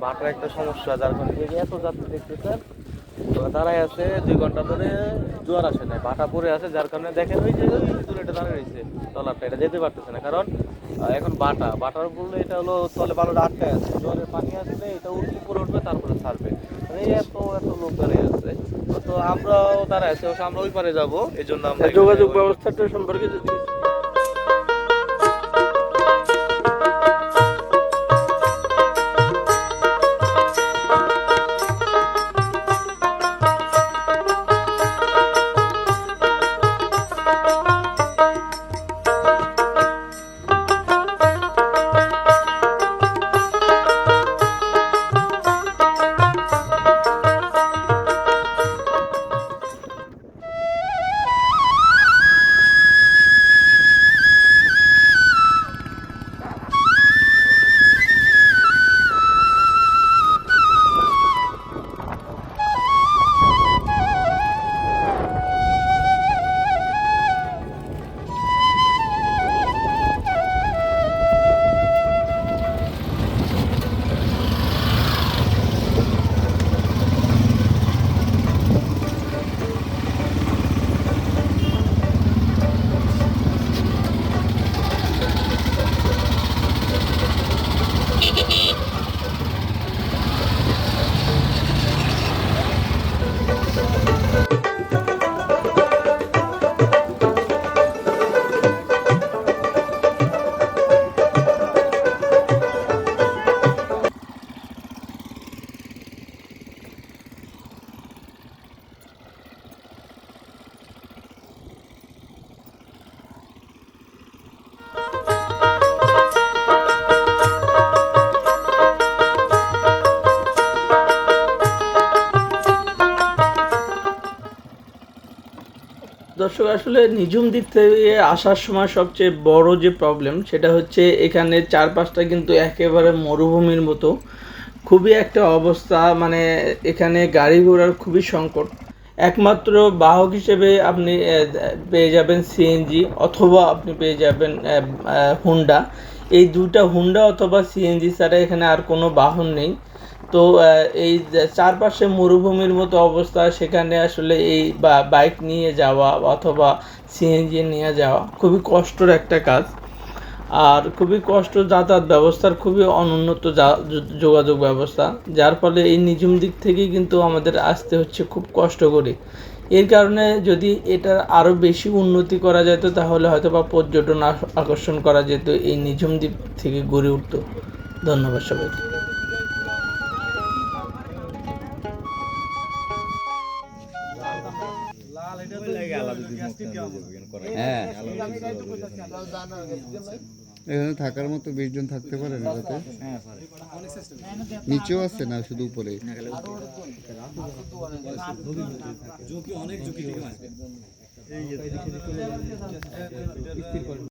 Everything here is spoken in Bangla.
ভাটার একটা সমস্যা, যার কারণে এত যাত্রী দেখতেছেন দাঁড়ায় আছে 2 ঘন্টা ধরে, জোয়ার আসে নাই, ভাটা পড়ে আছে, যার কারণে দেখেন ওই যে এটা দাঁড়িয়ে রয়েছে ট্রলারটা, এটা যেতে পারতেছে না, কারণ এখন বাটার বললে এটা হলো তলে বালুটা আটকায় আছে, জোয়ারের পানি আসলে এটা উপরে উঠবে তারপরে ছাড়বে, মানে এত লোক দাঁড়িয়ে আছে। তো আমরাও দাঁড়ায় আছি, আমরা ওই পারে যাবো, এই জন্য আমরা যোগাযোগ ব্যবস্থাটা সম্পর্কে যদি দর্শক, আসলে নিঝুম দ্বীপ থেকে আসার সময় সবচেয়ে বড় যে প্রবলেম সেটা হচ্ছে এখানে চারপাশটা কিন্তু একেবারে মরুভূমির মতো, খুবই একটা অবস্থা, মানে এখানে গাড়ি ঘোড়ার খুবই সংকট। একমাত্র বাহক হিসেবে আপনি পেয়ে যাবেন সিএনজি, অথবা আপনি পেয়ে যাবেন হুন্ডা। এই দুইটা হুন্ডা অথবা সিএনজি ছাড়া এখানে আর কোনো বাহন নেই। তো এই চারপাশে মরুভূমির মতো অবস্থা, সেখানে আসলে এই বাইক নিয়ে যাওয়া অথবা সিএনজি নিয়ে যাওয়া খুবই কষ্টের একটা কাজ, আর খুবই কষ্ট। যাতায়াত ব্যবস্থার খুবই অনুন্নত যোগাযোগ ব্যবস্থা, যার ফলে এই নিঝুম দিক থেকেই কিন্তু আমাদের আসতে হচ্ছে খুব কষ্ট করে। এর কারণে যদি এটার আরও বেশি উন্নতি করা যেত তাহলে হয়তো বা পর্যটন আকর্ষণ করা যেত, এই নিঝুম দ্বীপ থেকে গড়ে উঠত। ধন্যবাদ সবাইকে। হ্যাঁ, এখানে থাকার মতো 20 জন থাকতে পারে না? নিচেও আছে না, শুধু উপরে?